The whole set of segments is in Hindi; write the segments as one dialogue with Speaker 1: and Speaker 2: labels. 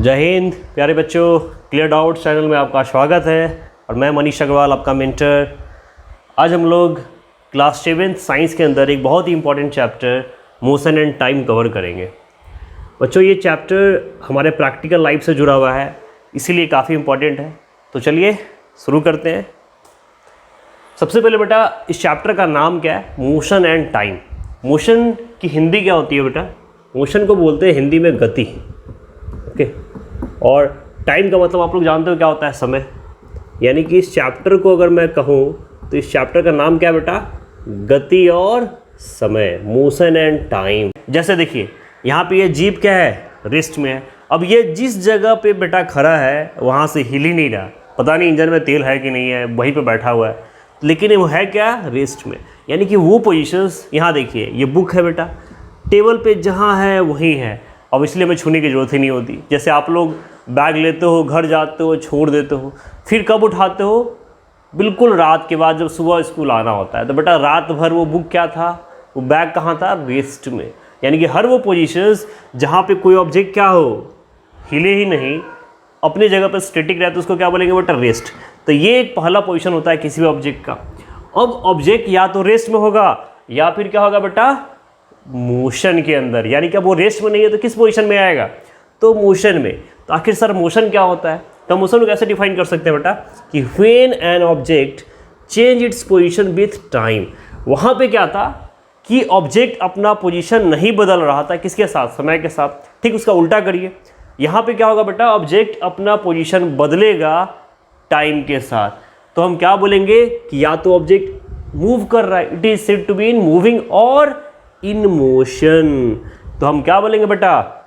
Speaker 1: जय हिंद प्यारे बच्चों, क्लियर डाउट चैनल में आपका स्वागत है और मैं मनीष अग्रवाल आपका मेंटर। आज हम लोग क्लास 7 साइंस के अंदर एक बहुत ही important chapter motion and time cover करेंगे। बच्चों ये चैप्टर हमारे प्रैक्टिकल लाइफ से जुड़ा हुआ है, इसीलिए काफ़ी इंपॉर्टेंट है। तो चलिए शुरू करते हैं। सबसे पहले बेटा इस चैप्टर का नाम क्या है? Motion and time. मोशन की हिंदी क्या होती है बेटा? मोशन को बोलते हैं हिंदी में गति, ओके। और टाइम का मतलब आप लोग जानते हो क्या होता है? समय। यानी कि इस चैप्टर को अगर मैं कहूँ तो इस चैप्टर का नाम क्या है बेटा? गति और समय, मोशन एंड टाइम। जैसे देखिए यहाँ पे ये जीप क्या है? रेस्ट में है। अब ये जिस जगह पे बेटा खड़ा है वहाँ से हिल ही नहीं रहा, पता नहीं इंजन में तेल है कि नहीं है, वहीं पे बैठा हुआ है, लेकिन वो है क्या? रेस्ट में। यानी कि वो पोजीशंस, यहाँ देखिए ये बुक है बेटा, टेबल पे जहाँ है वहीं है, अब इसलिए हमें छूने की ज़रूरत ही नहीं होती। जैसे आप लोग बैग लेते हो, घर जाते हो, छोड़ देते हो, फिर कब उठाते हो? बिल्कुल रात के बाद, जब सुबह स्कूल आना होता है। तो बेटा रात भर वो बुक क्या था, वो बैग कहाँ था? रेस्ट में। यानी कि हर वो पोजीशंस जहाँ पे कोई ऑब्जेक्ट क्या हो, हिले ही नहीं, अपनी जगह पर स्टैटिक रहता है, उसको क्या बोलेंगे बेटा? रेस्ट। तो ये एक पहला पोजीशन होता है किसी भी ऑब्जेक्ट का। अब ऑब्जेक्ट या तो रेस्ट में होगा या फिर क्या होगा बेटा? मोशन के अंदर। यानी कि अब वो रेस्ट में नहीं है तो किस पोजीशन में आएगा? तो मोशन में। तो आखिर सर मोशन क्या होता है? तो मोशन को कैसे डिफाइन कर सकते हैं बेटा? कि when an object change its position with time. वहाँ पे क्या था कि ऑब्जेक्ट अपना पोजीशन नहीं बदल रहा था, किसके साथ? समय के साथ। ठीक उसका उल्टा करिए, यहाँ पे क्या होगा बेटा? ऑब्जेक्ट अपना पोजीशन बदलेगा टाइम के साथ। तो हम क्या बोलेंगे कि या तो ऑब्जेक्ट मूव कर रहा है, it is said to be in moving और इन मोशन। तो हम क्या बोलेंगे बेटा?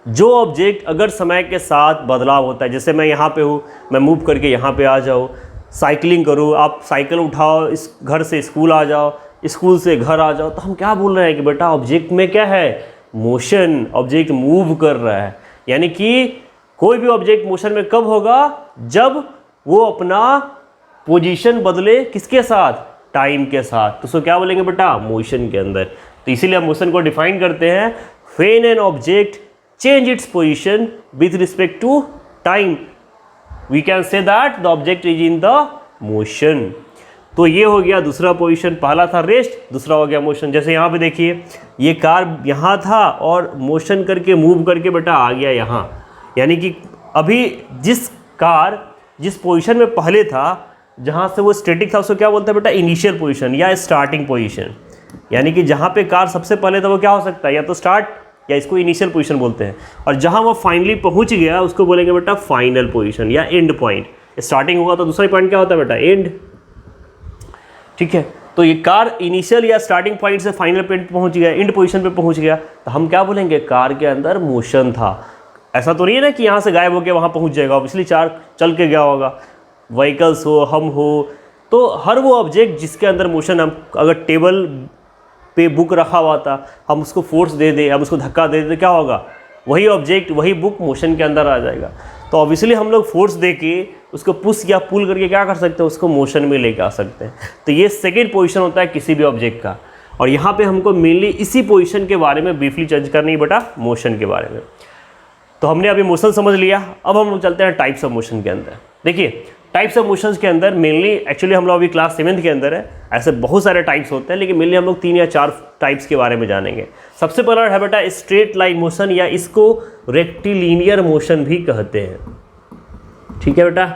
Speaker 1: जो ऑब्जेक्ट अगर समय के साथ बदलाव होता है, जैसे मैं यहाँ पे हूँ, मैं मूव करके यहाँ पे आ जाऊँ, साइकिलिंग करूँ, आप साइकिल उठाओ, इस घर से स्कूल आ जाओ, स्कूल से घर आ जाओ, तो हम क्या बोल रहे हैं कि बेटा ऑब्जेक्ट में क्या है? मोशन। ऑब्जेक्ट मूव कर रहा है। यानी कि कोई भी ऑब्जेक्ट मोशन में कब होगा? जब वो अपना पोजीशन बदले, किसके साथ? टाइम के साथ। तो उसको क्या बोलेंगे बेटा? मोशन के अंदर। तो इसीलिए हम मोशन को डिफाइन करते हैं when an object change its position with respect to time, we can say that the object is in the motion. तो ये हो गया दूसरा पोजीशन। पहला था रेस्ट, दूसरा हो गया मोशन। जैसे यहाँ पे देखिए ये कार यहाँ था और मोशन करके मूव करके बेटा आ गया यहाँ। यानी कि अभी जिस कार जिस पोजीशन में पहले था, जहाँ से वो स्टैटिक था, उसको क्या बोलते हैं बेटा? इनिशियल पोजीशन या स्टार्टिंग पोजीशन। यानी कि जहाँ पे कार सबसे पहले था वो क्या हो सकता है? या तो स्टार्ट या इसको इनिशियल पोजीशन बोलते हैं। और जहाँ वो फाइनली पहुँच गया उसको बोलेंगे बेटा फाइनल पोजीशन या एंड पॉइंट। स्टार्टिंग होगा तो दूसरा पॉइंट क्या होता है बेटा? एंड। ठीक है, तो ये कार इनिशियल या स्टार्टिंग पॉइंट से फाइनल पॉइंट पहुँच गया, एंड पोजीशन पे पहुँच गया, तो हम क्या बोलेंगे? कार के अंदर मोशन था। ऐसा तो नहीं है ना कि यहाँ से गायब होकर वहाँ पहुँच जाएगा, इसलिए चार चल के गया होगा, व्हीकल्स हो, हम हो। तो हर वो ऑब्जेक्ट जिसके अंदर मोशन, हम अगर टेबल पे बुक रखा हुआ था, हम उसको फोर्स दे दें, हम उसको धक्का दे दें, क्या होगा? वही ऑब्जेक्ट, वही बुक मोशन के अंदर आ जाएगा। तो ऑब्वियसली हम लोग फोर्स दे के उसको पुश या पुल करके क्या कर सकते हैं? उसको मोशन में लेके आ सकते हैं। तो ये सेकेंड पोजीशन होता है किसी भी ऑब्जेक्ट का। और यहाँ पे हमको मेनली इसी पोजीशन के बारे में ब्रीफली चर्चा करनी है बेटा, मोशन के बारे में। तो हमने अभी मोशन समझ लिया, अब हम लोग चलते हैं टाइप्स ऑफ मोशन के अंदर। देखिए टाइप्स ऑफ मोशंस के अंदर मेनली, एक्चुअली हम लोग अभी क्लास 7 के अंदर है, ऐसे बहुत सारे टाइप्स होते हैं, लेकिन मेनली हम लोग 3 या 4 टाइप्स के बारे में जानेंगे। सबसे पहला है बेटा स्ट्रेट लाइन मोशन, या इसको रेक्टिलिनियर मोशन भी कहते हैं। ठीक है बेटा,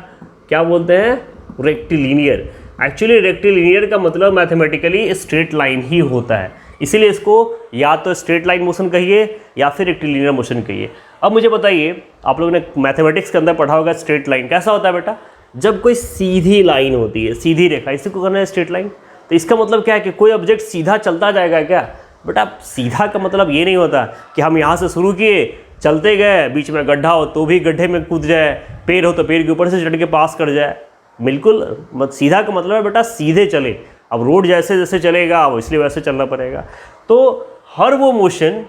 Speaker 1: क्या बोलते हैं? रेक्टिलिनियर। एक्चुअली रेक्टिलिनियर का मतलब मैथमेटिकली स्ट्रेट लाइन ही होता है, इसीलिए इसको या तो स्ट्रेट लाइन मोशन कहिए या फिर रेक्टिलिनियर मोशन कहिए। अब मुझे बताइए, आप लोगों ने मैथमेटिक्स के अंदर पढ़ा होगा स्ट्रेट लाइन कैसा होता है बेटा? जब कोई सीधी लाइन होती है, सीधी रेखा, इसी को करना है स्ट्रेट लाइन। तो इसका मतलब क्या है कि कोई ऑब्जेक्ट सीधा चलता जाएगा क्या? बेटा सीधा का मतलब ये नहीं होता कि हम यहाँ से शुरू किए, चलते गए, बीच में गड्ढा हो तो भी गड्ढे में कूद जाए, पेड़ हो तो पेड़ के ऊपर से चढ़ के पास कर जाए। बिल्कुल मत, सीधा का मतलब है बेटा सीधे चले। अब रोड जैसे जैसे चलेगा अब इसलिए वैसे चलना पड़ेगा। तो हर वो मोशन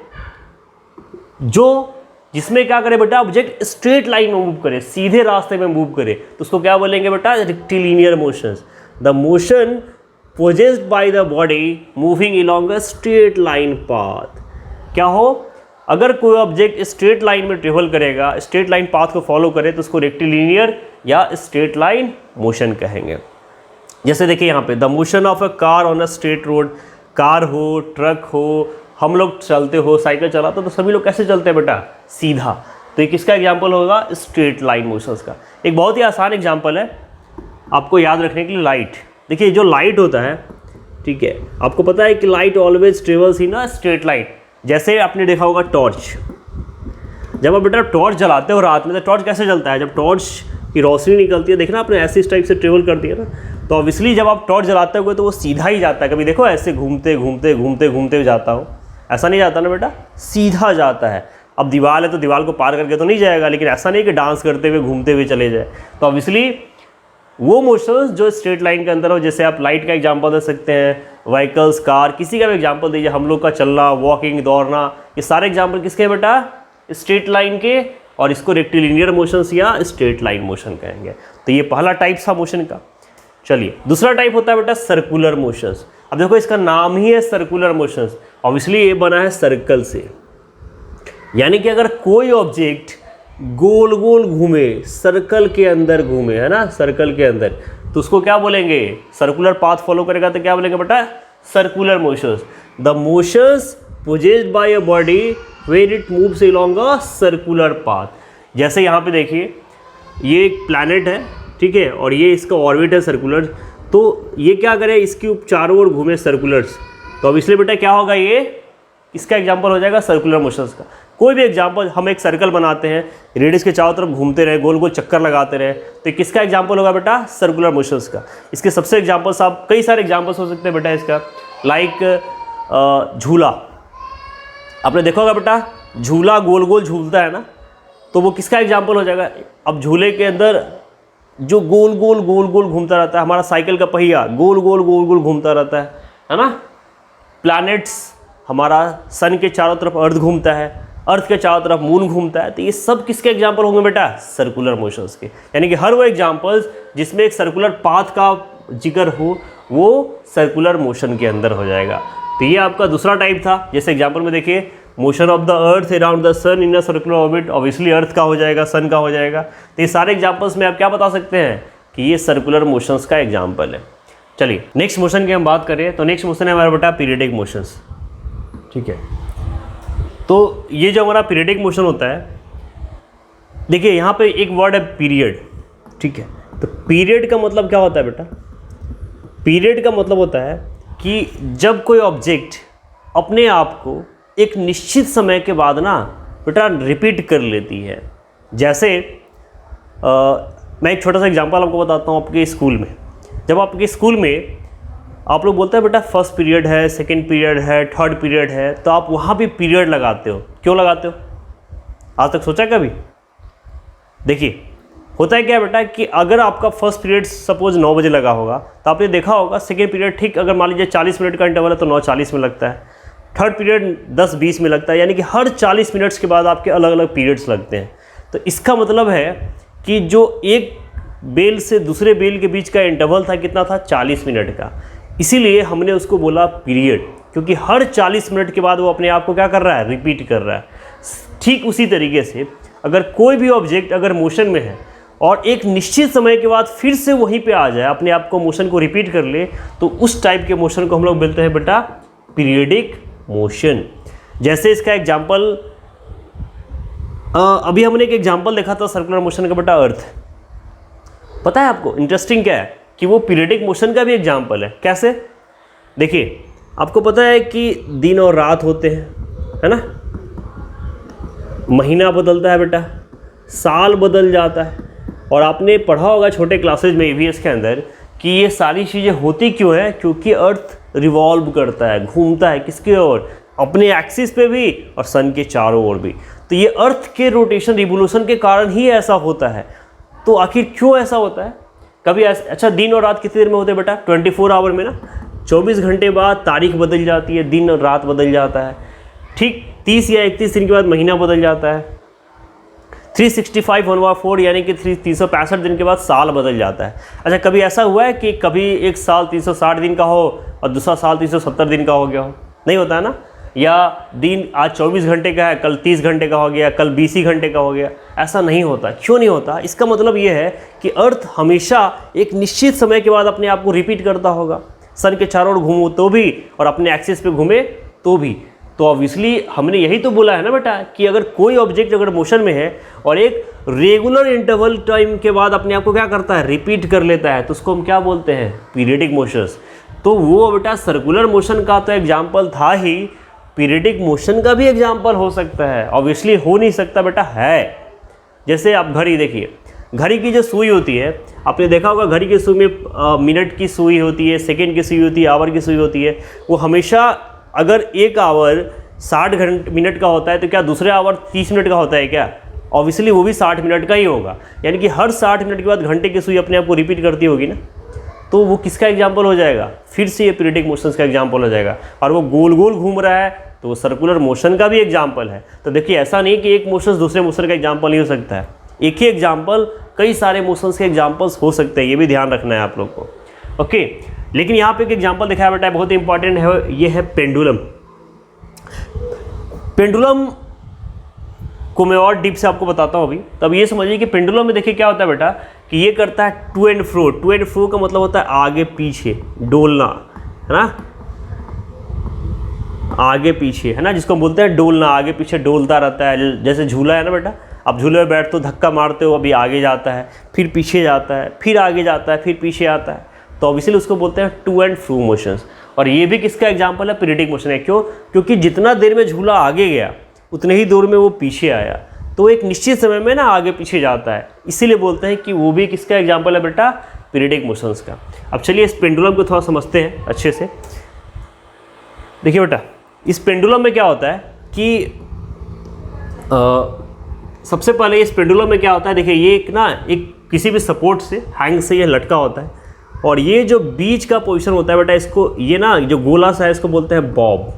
Speaker 1: जो जिसमें क्या करे बेटा? ऑब्जेक्ट स्ट्रेट लाइन में मूव करे, सीधे रास्ते में मूव करे, तो उसको क्या बोलेंगे बेटा? Rectilinear motions. The motion possessed by the body moving along a straight line path. क्या हो? अगर कोई ऑब्जेक्ट स्ट्रेट लाइन में ट्रेवल करेगा, स्ट्रेट लाइन पाथ को फॉलो करे, तो उसको रेक्टिलिनियर या स्ट्रेट लाइन मोशन कहेंगे। जैसे देखिए यहाँ पे the motion of a car on a straight road, car हो, ट्रक हो, हम लोग चलते हो, साइकिल चलाते हो, तो सभी लोग कैसे चलते हैं बेटा? सीधा। तो ये किसका एग्जाम्पल होगा? स्ट्रेट लाइन मोशंस का। एक बहुत ही आसान एग्जाम्पल है आपको याद रखने के लिए, लाइट। देखिए जो लाइट होता है, ठीक है, आपको पता है कि light always travels in a straight line. जैसे आपने देखा होगा टॉर्च, जब आप बेटा टॉर्च जलाते हो रात में, तो टॉर्च कैसे जलता है? जब टॉर्च की रोशनी निकलती है, देखना आपने ऐसे इस टाइप से ट्रेवल करती है ना, तो ऑब्वियसली जब आप टॉर्च जलाते हो तो वो सीधा ही जाता है। कभी देखो ऐसे घूमते घूमते घूमते घूमते जाता हो, ऐसा नहीं जाता ना बेटा, सीधा जाता है। अब दीवार है तो दीवार को पार करके तो नहीं जाएगा, लेकिन ऐसा नहीं कि डांस करते हुए घूमते हुए चले जाए। तो ऑब्वियसली वो मोशंस जो स्ट्रेट लाइन के अंदर हो, जैसे आप लाइट का एग्जांपल दे सकते हैं, व्हीकल्स, कार, किसी का भी एग्जांपल दीजिए, हम लोग का चलना, वॉकिंग, दौड़ना, ये सारे एग्जांपल किसके हैं बेटा? स्ट्रेट लाइन के। और इसको रेक्टिलिनियर मोशंस या स्ट्रेट लाइन मोशन कहेंगे। तो ये पहला टाइप था मोशन का। चलिए दूसरा टाइप होता है बेटा सर्कुलर मोशंस। अब देखो इसका नाम ही है सर्कुलर मोशंस, ऑब्वियसली ये बना है सर्कल से, यानी कि अगर कोई ऑब्जेक्ट गोल गोल घूमे, सर्कल के अंदर घूमे, है ना, सर्कल के अंदर, तो उसको क्या बोलेंगे? सर्कुलर पाथ फॉलो करेगा तो क्या बोलेंगे बेटा? Circular motions. The motions possessed by a body where it moves along a circular path. जैसे यहाँ पे देखिए ये एक प्लैनेट है, ठीक है, और ये इसका ऑर्बिट है सर्कुलर, तो ये क्या करे? इसके चारों ओर घूमे सर्कुलर्स, तो अब इसलिए बेटा क्या होगा? ये इसका एग्जाम्पल हो जाएगा सर्कुलर मोशंस का। कोई भी एग्जाम्पल, हम एक सर्कल बनाते हैं, रेडियस के चारों तरफ घूमते रहे, गोल गोल चक्कर लगाते रहे, तो ये किसका एग्जाम्पल होगा बेटा? सर्कुलर मोशंस का। इसके सबसे एग्जाम्पल्स, आप कई सारे एग्जाम्पल्स हो सकते हैं बेटा इसका, लाइक झूला। आपने देखा होगा बेटा झूला गोल गोल झूलता है ना, तो वो किसका एग्जाम्पल हो जाएगा? अब झूले के अंदर जो गोल गोल घूमता रहता है, हमारा साइकिल का पहिया गोल गोल घूमता रहता है ना। प्लैनेट्स, हमारा सन के चारों तरफ अर्थ घूमता है, अर्थ के चारों तरफ मून घूमता है, तो ये सब किसके एग्जाम्पल होंगे बेटा? सर्कुलर मोशंस के। यानी कि हर वो एग्जाम्पल्स जिसमें एक सर्कुलर पाथ का जिक्र हो, वो सर्कुलर मोशन के अंदर हो जाएगा। तो ये आपका दूसरा टाइप था। जैसे एग्जाम्पल में देखिए motion of the earth around the sun in a circular orbit, obviously earth का हो जाएगा, सन का हो जाएगा। तो ये सारे एग्जाम्पल्स में आप क्या बता सकते हैं कि ये सर्कुलर मोशंस का एग्जाम्पल है। चलिए नेक्स्ट मोशन की हम बात करें तो नेक्स्ट मोशन है हमारा बेटा पीरियडिक मोशंस, ठीक है। तो ये जो हमारा पीरियडिक मोशन होता है, देखिए यहाँ पे एक वर्ड है पीरियड, ठीक है। तो पीरियड का मतलब क्या होता है बेटा? पीरियड का मतलब होता है कि जब कोई ऑब्जेक्ट अपने आप को एक निश्चित समय के बाद ना बेटा रिपीट कर लेती है। जैसे मैं एक छोटा सा एग्जांपल आपको बताता हूँ। आपके स्कूल में, जब आपके स्कूल में आप लोग बोलते हैं बेटा फर्स्ट पीरियड है, सेकंड पीरियड है, थर्ड पीरियड है, तो आप वहाँ भी पीरियड लगाते हो। क्यों लगाते हो? आज तक सोचा कभी? देखिए होता है क्या बेटा कि अगर आपका फर्स्ट पीरियड सपोज 9 बजे लगा होगा, तो आपने देखा होगा सेकेंड पीरियड ठीक अगर मान लीजिए 40 मिनट का इंटरवल है तो 9:40 में लगता है, थर्ड पीरियड 10:20 में लगता है, यानी कि हर 40 मिनट्स के बाद आपके अलग अलग पीरियड्स लगते हैं। तो इसका मतलब है कि जो एक बेल से दूसरे बेल के बीच का इंटरवल था कितना था? 40 मिनट का। इसीलिए हमने उसको बोला पीरियड, क्योंकि हर 40 मिनट के बाद वो अपने आप को क्या कर रहा है? रिपीट कर रहा है। ठीक उसी तरीके से अगर कोई भी ऑब्जेक्ट अगर मोशन में है और एक निश्चित समय के बाद फिर से वहीं पे आ जाए, अपने आप को मोशन को रिपीट कर ले, तो उस टाइप के मोशन को हम लोग बोलते हैं बेटा पीरियडिक मोशन। जैसे इसका एग्जाम्पल अभी हमने एक एग्जाम्पल देखा था सर्कुलर मोशन का बेटा अर्थ। पता है आपको इंटरेस्टिंग क्या है कि वो पीरियडिक मोशन का भी एग्जाम्पल है। कैसे? देखिए आपको पता है कि दिन और रात होते हैं, है ना, महीना बदलता है बेटा, साल बदल जाता है, और आपने पढ़ा होगा छोटे क्लासेज में ईवीएस के अंदर कि ये सारी चीज़ें होती क्यों है? क्योंकि अर्थ रिवॉल्व करता है, घूमता है, किसके ओर? अपने एक्सिस पे भी और सन के चारों ओर भी। तो ये अर्थ के रोटेशन रिवोल्यूशन के कारण ही ऐसा होता है। तो आखिर क्यों ऐसा होता है? कभी ऐसा, अच्छा दिन और रात कितनी देर में होते हैं बेटा? 24 आवर में ना, 24 घंटे बाद तारीख बदल जाती है, दिन और रात बदल जाता है। ठीक 30 या 31 दिन के बाद महीना बदल जाता है। 365/4 यानी कि 365 दिन के बाद साल बदल जाता है। अच्छा कभी ऐसा हुआ है कि कभी एक साल 360 दिन का हो और दूसरा साल 370 दिन का हो गया हो? नहीं होता है ना। या दिन आज 24 घंटे का है, कल 30 घंटे का हो गया, कल 20 ही घंटे का हो गया, ऐसा नहीं होता। क्यों नहीं होता? इसका मतलब ये है कि अर्थ हमेशा एक निश्चित समय के बाद अपने आप को रिपीट करता होगा। सन के चारों ओर घूमो तो भी और अपने एक्सिस पे घूमे तो भी। तो ऑब्वियसली हमने यही तो बोला है ना बेटा कि अगर कोई ऑब्जेक्ट अगर मोशन में है और एक रेगुलर इंटरवल टाइम के बाद अपने आप को क्या करता है, रिपीट कर लेता है, तो उसको हम क्या बोलते हैं, पीरियडिक मोशंस। तो वो बेटा सर्कुलर मोशन का तो एग्जाम्पल था ही, पीरियडिक मोशन का भी एग्जाम्पल हो सकता है। ऑब्वियसली हो नहीं सकता बेटा, है। जैसे आप घड़ी देखिए, घड़ी की जो सुई होती है, आपने देखा होगा घड़ी की सुई में मिनट की सुई होती है, सेकेंड की सुई होती है, आवर की सुई होती है। वो हमेशा अगर एक आवर 60 मिनट का होता है तो क्या दूसरे आवर 30 मिनट का होता है क्या? ऑब्वियसली वो भी 60 मिनट का ही होगा। यानी कि हर 60 मिनट के बाद घंटे की सुई अपने आप को रिपीट करती होगी ना, तो वो किसका एग्जाम्पल हो जाएगा? फिर से ये पीरियडिक मोशंस का एग्जाम्पल हो जाएगा। और वो गोल गोल घूम रहा है तो वो सर्कुलर मोशन का भी एग्जाम्पल है। तो देखिए ऐसा नहीं कि एक मोशन दूसरे मोशन का एग्जाम्पल नहीं हो सकता है, एक ही एग्जाम्पल कई सारे मोशंस के एग्जाम्पल्स हो सकते हैं, ये भी ध्यान रखना है आप लोग को। ओके, लेकिन यहाँ पे एक एग्जाम्पल दिखाया बेटा बहुत इंपॉर्टेंट है, ये है पेंडुलम। पेंडुलम को मैं और डीप से आपको बताता हूँ अभी। तब ये समझिए कि पेंडुलम में देखिए क्या होता है बेटा कि ये करता है to and fro. To and fro का मतलब होता है आगे पीछे डोलना, है ना, आगे पीछे, है ना, जिसको बोलते हैं डोलना, आगे पीछे डोलता रहता है। जैसे झूला है ना बेटा, आप झूले में बैठते हो, धक्का मारते हो, अभी आगे जाता है, फिर पीछे जाता है, फिर आगे जाता है, फिर पीछे आता है, तो ऑब्वियसली उसको बोलते हैं टू एंड फ्रो मोशंस। और ये भी किसका एग्जाम्पल है? पीरियडिक मोशन है। क्यों? क्योंकि जितना देर में झूला आगे गया उतने ही दूर में वो पीछे आया, तो एक निश्चित समय में ना आगे पीछे जाता है, इसीलिए बोलते हैं कि वो भी किसका एग्जाम्पल है बेटा? पीरियडिक मोशंस का। अब चलिए इस पेंडुलम को थोड़ा समझते हैं अच्छे से। देखिए बेटा इस पेंडुलम में क्या होता है कि सबसे पहले इस पेंडुलम में क्या होता है, देखिए ये एक किसी भी सपोर्ट से, हैंग से ये लटका होता है, और ये जो बीच का पोजीशन होता है बेटा, इसको ये ना जो गोला सा है इसको बोलते हैं बॉब।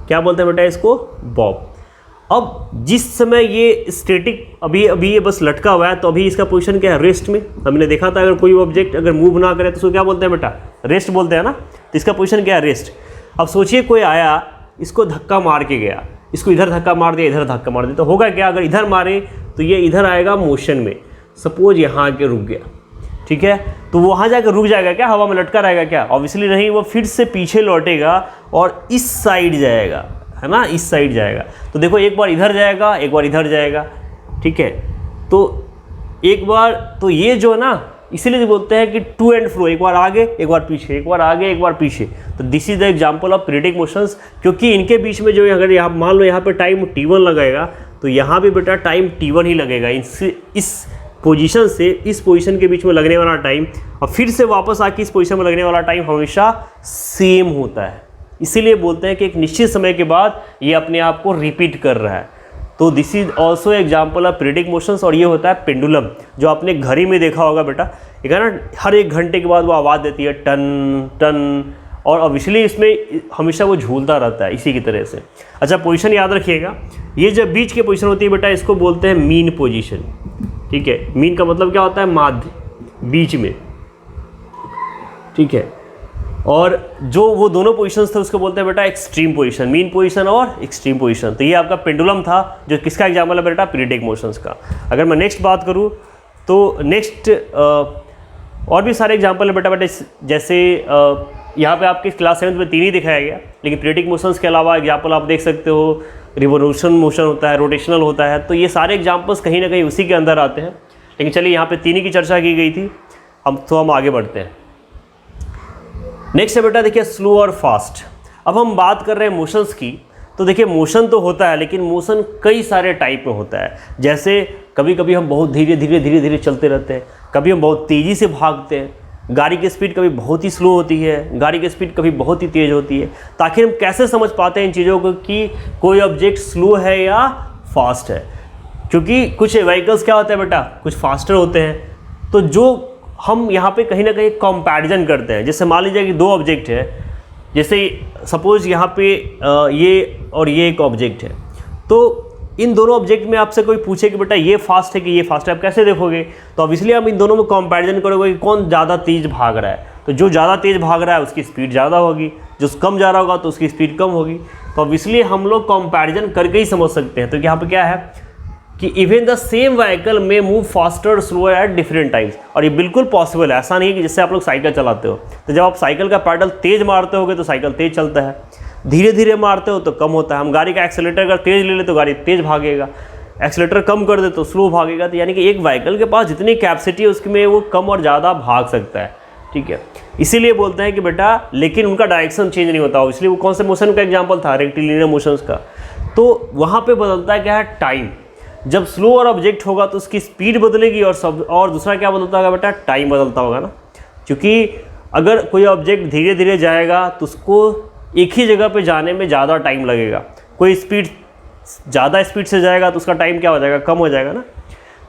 Speaker 1: क्या बोलते हैं बेटा इसको? बॉब। अब जिस समय ये स्टैटिक अभी ये बस लटका हुआ है, तो अभी इसका पोजीशन क्या है? रेस्ट में। हमने देखा था अगर कोई ऑब्जेक्ट अगर मूव ना करे तो उसको क्या बोलते हैं बेटा? रेस्ट बोलते हैं ना। तो इसका पोजीशन क्या है? रेस्ट। अब सोचिए कोई आया, इसको धक्का मार के गया, इसको इधर धक्का मार दिया, इधर धक्का मार दिया, तो होगा क्या? अगर इधर मारे तो ये इधर आएगा मोशन में। सपोज यहाँ आके रुक गया, ठीक है, तो वहाँ जाकर रुक जाएगा क्या? हवा में लटका रहेगा क्या? ऑब्वियसली नहीं, वो फिर से पीछे लौटेगा और इस साइड जाएगा, है ना, इस साइड जाएगा। तो देखो एक बार इधर जाएगा, एक बार इधर जाएगा, ठीक है, तो एक बार तो ये जो है ना, इसीलिए बोलते हैं कि टू एंड फ्रो, एक बार आगे एक बार पीछे, एक बार आगे एक बार पीछे। तो this is the example of periodic motions. क्योंकि इनके बीच में जो अगर यहाँ मान लो यहाँ पे टाइम T1 लगेगा, तो यहाँ भी बेटा टाइम T1 ही लगेगा। इस पोजीशन से इस पोजीशन के बीच में लगने वाला टाइम और फिर से वापस आके इस पोजीशन में लगने वाला टाइम हमेशा सेम होता है। इसीलिए बोलते हैं कि एक निश्चित समय के बाद ये अपने आप को रिपीट कर रहा है। तो this is also example of periodic motions. और ये होता है पेंडुलम, जो आपने घड़ी में देखा होगा बेटा, एक है ना, हर 1 घंटे के बाद वो आवाज़ देती है टन टन, और ऑब्वियसली इसमें हमेशा वो झूलता रहता है इसी की तरह से। अच्छा पोजीशन याद रखिएगा, ये जब बीच की पोजीशन होती है बेटा, इसको बोलते हैं मीन पोजीशन, ठीक है। मीन का मतलब क्या होता है? माध्य, बीच में, ठीक है। और जो वो दोनों पोजीशंस थे उसको बोलते हैं बेटा एक्सट्रीम पोजीशन, मीन पोजीशन और एक्सट्रीम पोजीशन। तो ये आपका पेंडुलम था, जो किसका एग्जाम्पल है बेटा? पीरियडिक मोशंस का। अगर मैं नेक्स्ट बात करूँ तो नेक्स्ट और भी सारे एग्जाम्पल है बेटा। जैसे यहाँ पे आपके क्लास 7 में 3 ही दिखाया गया, लेकिन पीरियडिक मोशंस के अलावा एग्जाम्पल आप देख सकते हो, रिवोल्यूशन मोशन होता है, रोटेशनल होता है। तो ये सारे एग्जाम्पल्स कहीं ना कहीं उसी के अंदर आते हैं। लेकिन चलिए यहाँ पे 3 ही की चर्चा की गई थी, हम आगे बढ़ते हैं। नेक्स्ट है बेटा देखिए स्लो और फास्ट। अब हम बात कर रहे हैं मोशंस की, तो देखिए मोशन तो होता है, लेकिन मोशन कई सारे टाइप में होता है। जैसे कभी कभी हम बहुत धीरे धीरे चलते रहते हैं, कभी हम बहुत तेज़ी से भागते हैं, गाड़ी की स्पीड कभी बहुत ही स्लो होती है, गाड़ी की स्पीड कभी बहुत ही तेज़ होती है। ताकि हम कैसे समझ पाते हैं इन चीज़ों को कि कोई ऑब्जेक्ट स्लो है या फास्ट है? क्योंकि कुछ व्हीकल्स क्या होते हैं बेटा, कुछ फास्टर होते हैं, तो जो हम यहाँ पे कहीं ना कहीं कंपैरिजन करते हैं। जैसे मान लीजिए कि 2 ऑब्जेक्ट है, जैसे सपोज यहाँ पे ये और ये एक ऑब्जेक्ट है, तो इन दोनों ऑब्जेक्ट में आपसे कोई पूछे कि बेटा ये फास्ट है कि ये फास्ट है, आप कैसे देखोगे? तो ऑब्वियसली आप इन दोनों में कंपैरिजन करोगे कि कौन ज़्यादा तेज़ भाग रहा है। तो जो ज़्यादा तेज़ भाग रहा है उसकी स्पीड ज़्यादा होगी, जो कम जा रहा होगा तो उसकी स्पीड कम होगी। तो ऑब्वियसली हम लोग कंपैरिजन करके ही समझ सकते हैं। तो यहाँ पे क्या है कि इवन द सेम व्हीकल में move faster slower at different times, और ये बिल्कुल पॉसिबल है। ऐसा नहीं है कि जैसे आप लोग साइकिल चलाते हो तो जब आप साइकिल का पैडल तेज मारते होगे तो साइकिल तेज चलता है, धीरे धीरे मारते हो तो कम होता है। हम गाड़ी का एक्सेलेटर अगर तेज ले ले तो गाड़ी तेज भागेगा, एक्सेलेटर कम कर दे तो स्लो भागेगा। तो यानी कि एक व्हीकल के पास जितनी कैपेसिटी है उसमें वो कम और ज़्यादा भाग सकता है, ठीक है। इसीलिए बोलते हैं कि बेटा लेकिन उनका डायरेक्शन चेंज नहीं होता। इसलिए वो कौन से मोशन का एग्जाम्पल था, रेक्टिलिनियर मोशंस का। तो वहाँ पे बदलता है क्या है, टाइम। जब स्लो और ऑब्जेक्ट होगा तो उसकी स्पीड बदलेगी, और दूसरा क्या बदलता होगा बेटा, टाइम बदलता होगा ना। क्योंकि अगर कोई ऑब्जेक्ट धीरे धीरे जाएगा तो उसको एक ही जगह पे जाने में ज़्यादा टाइम लगेगा। कोई स्पीड ज़्यादा स्पीड से जाएगा तो उसका टाइम क्या हो जाएगा, कम हो जाएगा ना।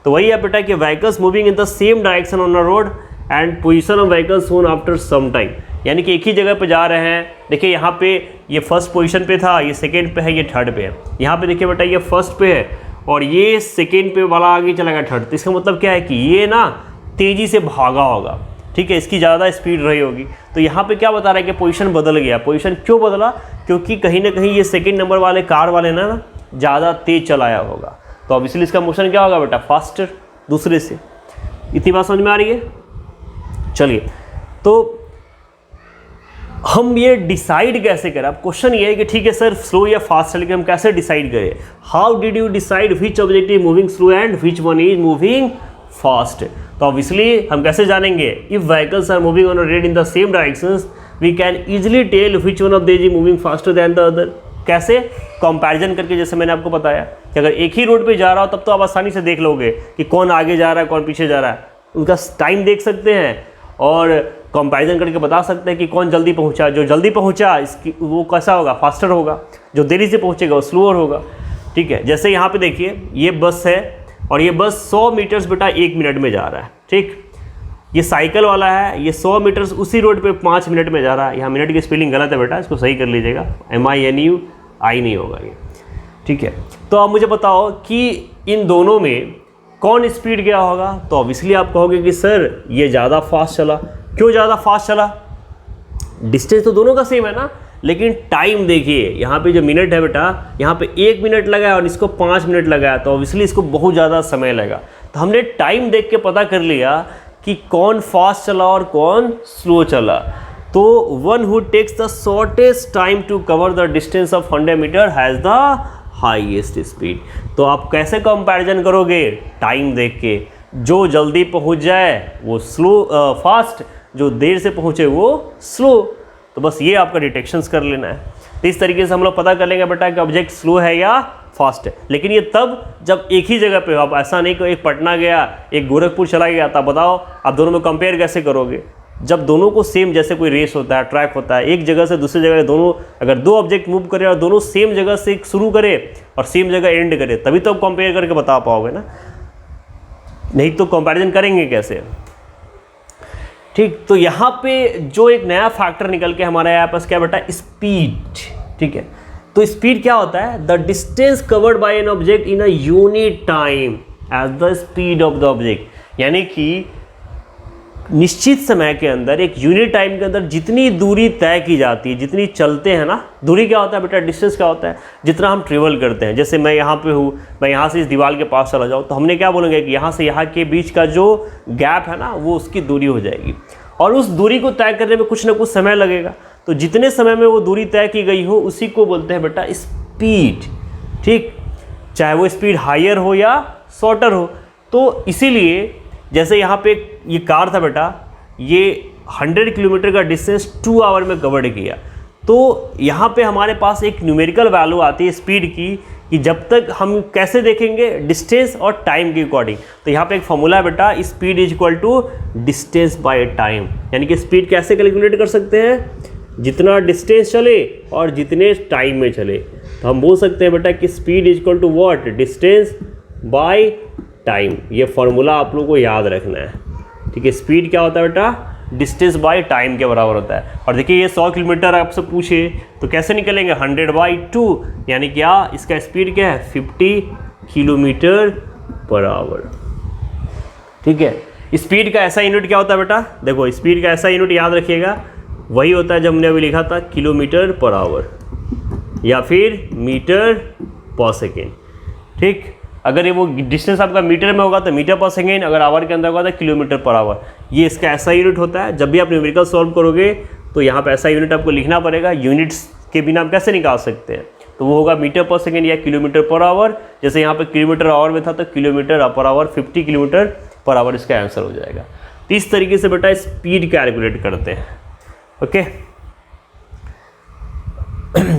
Speaker 1: तो वही है बेटा कि vehicles moving in the same direction on a road and position of vehicles soon after some time, यानी कि एक ही जगह पे जा रहे हैं। देखिए यहाँ पे ये फर्स्ट पोजीशन पे था, ये सेकेंड पे है, ये थर्ड पे है। यहाँ पे देखिए बेटा ये फर्स्ट पे है और ये सेकेंड पे वाला आगे चला गया थर्ड। तो इसका मतलब क्या है कि ये ना तेज़ी से भागा होगा, ठीक है, इसकी ज़्यादा स्पीड रही होगी। तो यहाँ पे क्या बता रहा है कि पोजीशन बदल गया। पोजीशन क्यों बदला, क्योंकि कहीं ना कहीं ये सेकेंड नंबर वाले कार वाले ना ज़्यादा तेज चलाया होगा। तो ऑब्वियसली इसका मोशन क्या होगा बेटा, फास्टर दूसरे से। इतनी बात समझ में आ रही है। चलिए, तो हम ये डिसाइड कैसे करें। अब क्वेश्चन ये है कि ठीक है सर स्लो या फास्ट है, लेकिन हम कैसे डिसाइड करें। How did you decide which object is moving slow and which one is moving fast. तो ऑब्वियसली हम कैसे जानेंगे, if vehicles are moving on a road in the same directions we can easily tell which one of these is moving faster than the other. कैसे, कंपैरिजन करके। जैसे मैंने आपको बताया कि अगर एक ही रोड पे जा रहा हो तब तो आप आसानी से देख लोगे कि कौन आगे जा रहा है कौन पीछे जा रहा है, उनका टाइम देख सकते हैं और कंपैरिजन करके बता सकते हैं कि कौन जल्दी पहुंचा। जो जल्दी पहुंचा इसकी वो कैसा होगा, फास्टर होगा। जो देरी से पहुंचेगा वो स्लोअर होगा, ठीक है। जैसे यहाँ पे देखिए ये बस है और ये बस 100 मीटर्स बेटा 1 मिनट में जा रहा है, ठीक। ये साइकिल वाला है, ये 100 मीटर्स उसी रोड पे 5 मिनट में जा रहा है। यहाँ मिनट की स्पेलिंग गलत है बेटा, इसको सही कर लीजिएगा, MINU आई नहीं होगा ये, ठीक है। तो आप मुझे बताओ कि इन दोनों में कौन स्पीड गया होगा। तो ऑब्वियसली आप कहोगे कि सर ये ज़्यादा फास्ट चला। क्यों ज़्यादा फास्ट चला, डिस्टेंस तो दोनों का सेम है ना, लेकिन टाइम देखिए यहाँ पे जो मिनट है बेटा, यहाँ पे 1 मिनट लगा है और इसको 5 मिनट लगा है। तो ऑब्वियसली इसको बहुत ज़्यादा समय लगा। तो हमने टाइम देख के पता कर लिया कि कौन फास्ट चला और कौन स्लो चला। तो one who takes the shortest time to cover the distance of 100 metre has the highest speed. तो आप कैसे कंपैरिजन करोगे, टाइम देख के। जो जल्दी पहुंच जाए वो स्लो फास्ट, जो देर से पहुंचे वो स्लो। तो बस ये आपका डिटेक्शंस कर लेना है। तो इस तरीके से हम लोग पता कर लेंगे बेटा कि ऑब्जेक्ट स्लो है या फास्ट है। लेकिन ये तब जब एक ही जगह पे हो। आप ऐसा नहीं कि एक पटना गया एक गोरखपुर चला गया, तब बताओ आप दोनों में कंपेयर कैसे करोगे। जब दोनों को सेम, जैसे कोई रेस होता है, ट्रैक होता है, एक जगह से दूसरी जगह दोनों, अगर 2 ऑब्जेक्ट मूव करें और दोनों सेम जगह से शुरू करे और सेम जगह एंड करे, तभी तो आप कंपेयर करके बता पाओगे ना, नहीं तो कंपैरिजन करेंगे कैसे, ठीक। तो यहाँ पे जो एक नया फैक्टर निकल के हमारे यहाँ पास क्या बेटा, स्पीड, ठीक है। तो स्पीड क्या होता है, the distance covered by an object in a unit time as the speed of the object. यानी कि निश्चित समय के अंदर, एक यूनिट टाइम के अंदर जितनी दूरी तय की जाती है, जितनी चलते हैं ना, दूरी क्या होता है बेटा, डिस्टेंस क्या होता है, जितना हम ट्रेवल करते हैं। जैसे मैं यहाँ पे हूँ, मैं यहाँ से इस दीवार के पास चला जाऊँ, तो हमने क्या बोलेंगे कि यहाँ से यहाँ के बीच का जो गैप है ना, वो उसकी दूरी हो जाएगी। और उस दूरी को तय करने में कुछ ना कुछ समय लगेगा। तो जितने समय में वो दूरी तय की गई हो उसी को बोलते हैं बेटा स्पीड, ठीक। चाहे वो स्पीड हायर हो या शॉर्टर हो। तो इसीलिए जैसे यहाँ पे ये कार था बेटा, ये 100 किलोमीटर का डिस्टेंस 2 आवर में कवर किया। तो यहाँ पे हमारे पास एक न्यूमेरिकल वैल्यू आती है स्पीड की, कि जब तक हम कैसे देखेंगे, डिस्टेंस और टाइम के अकॉर्डिंग। तो यहाँ पे एक फॉर्मूला है बेटा, speed is equal to distance by time. यानी कि स्पीड कैसे कैलकुलेट कर सकते हैं, जितना डिस्टेंस चले और जितने टाइम में चले। तो हम बोल सकते हैं बेटा कि speed is equal to what, distance by time. ये फॉर्मूला आप लोगों को याद रखना है, ठीक है। स्पीड क्या होता है बेटा, डिस्टेंस बाय टाइम के बराबर होता है। और देखिए ये 100 किलोमीटर आपसे पूछे तो कैसे निकलेंगे, 100/2, यानी क्या इसका स्पीड क्या है, 50 किलोमीटर पर आवर, ठीक है। स्पीड का ऐसा यूनिट क्या होता है बेटा, देखो स्पीड का ऐसा यूनिट याद रखिएगा, वही होता है जो हमने अभी लिखा था, किलोमीटर पर आवर, या फिर मीटर पर सेकेंड। ठीक, अगर ये वो डिस्टेंस आपका मीटर में होगा तो मीटर पर सेकेंड, अगर आवर के अंदर होगा तो किलोमीटर पर आवर। ये इसका ऐसा यूनिट होता है। जब भी आप न्यूमेरिकल सॉल्व करोगे तो यहाँ पे ऐसा यूनिट आपको लिखना पड़ेगा। यूनिट्स के बिना आप कैसे निकाल सकते हैं, तो वो होगा मीटर पर सेकेंड या किलोमीटर पर आवर। जैसे यहाँ पे किलोमीटर आवर में था तो kilometre per our, 50 kilometre per our इसका आंसर हो जाएगा। तो इस तरीके से बेटा स्पीड कैलकुलेट करते हैं। ओके,